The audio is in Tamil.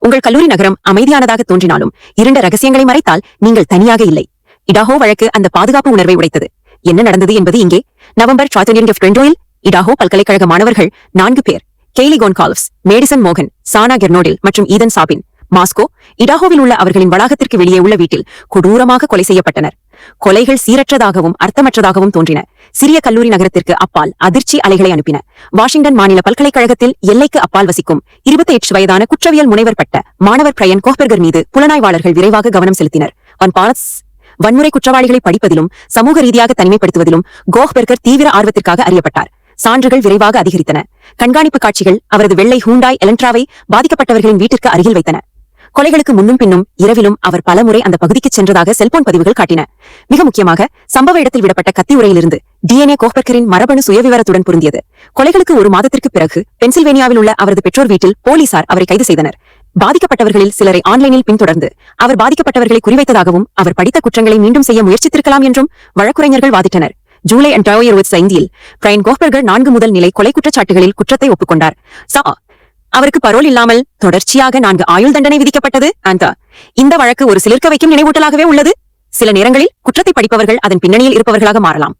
உங்கள் கல்லூரி நகரம் அமைதியானதாக தோன்றினாலும் இருண்ட ரகசியங்களை மறைத்தால் நீங்கள் தனியாக இல்லை. இடாஹோ வழக்கு அந்த பாதுகாப்பு உணர்வை உடைத்தது. என்ன நடந்தது என்பது இங்கே. நவம்பர் 2020 இடாஹோ பல்கலைக்கழக மாணவர்கள் 4 பேர், கெய்லி கோன்கால்வ்ஸ், மேடிசன் மோகன், சானா கெர்னோடில் மற்றும் ஈதன் சாபின், மாஸ்கோ, இடாஹோவில் உள்ள அவர்களின் வளாகத்திற்கு வெளியே உள்ள வீட்டில் கொடூரமாக கொலை செய்யப்பட்டனர். கொலைகள் சீரற்றதாகவும் அர்த்தமற்றதாகவும் தோன்றின. சிறிய கல்லூரி நகரத்திற்கு அப்பால் அதிர்ச்சி அலைகளை அனுப்பின. வாஷிங்டன் மாநில பல்கலைக்கழகத்தில் எல்லைக்கு அப்பால் வசிக்கும் 28 வயதான குற்றவியல் முனைவர் பட்ட மாணவர் பிரையன் கோஹ்பெர்கர் மீது புலனாய்வாளர்கள் விரைவாக கவனம் செலுத்தினர். வன்முறை குற்றவாளிகளை படிப்பதிலும் சமூக ரீதியாக தனிமைப்படுத்துவதிலும் கோஹ்பெர்கர் தீவிர ஆர்வத்திற்காக அறியப்பட்டார். சான்றுகள் விரைவாக அதிகரித்தன. கண்காணிப்பு காட்சிகள் அவரது வெள்ளை ஹூண்டாய் எலன்ட்ராவை பாதிக்கப்பட்டவர்களின் வீட்டிற்கு அருகில் வைத்தன. கொலைகளுக்கு முன்னும் பின்னும் இரவிலும் அவர் பலமுறை அந்த பகுதிக்கு சென்றதாக செல்போன் பதிவுகள் காட்டின. மிக முக்கியமாக சம்பவ இடத்தில் விடப்பட்ட கத்தி உரையிலிருந்து DNA கோஹ்பெர்கரின் மரபணு சுயவிவரத்துடன் பொருந்தியது. கொலைகளுக்கு 1 மாதத்திற்கு பிறகு பென்சில்வேனியாவில் உள்ள அவரது பெற்றோர் வீட்டில் போலீசார் அவரை கைது செய்தனர். பாதிக்கப்பட்டவர்களில் சிலரை ஆன்லைனில் பின்தொடர்ந்து அவர் பாதிக்கப்பட்டவர்களை குறிவைத்ததாகவும் அவர் படித்த குற்றங்களை மீண்டும் செய்ய முயற்சித்திருக்கலாம் என்றும் வழக்குரைஞர்கள் வாதிட்டனர். ஜூலை 2025 பிரையன் கோஹ்பெர்கர் 4 முதல் நிலை கொலை குற்றச்சாட்டுகளில் குற்றத்தை ஒப்புக்கொண்டார். அவருக்கு பரோல் இல்லாமல் தொடர்ச்சியாக 4 ஆயுள் தண்டனை விதிக்கப்பட்டது. இந்த வழக்கு ஒரு சிலிர்க்க வைக்கும் நினைவூட்டலாகவே உள்ளது. சில நேரங்களில் குற்றத்தை படிப்பவர்கள் அதன் பின்னணியில் இருப்பவர்களாக மாறலாம்.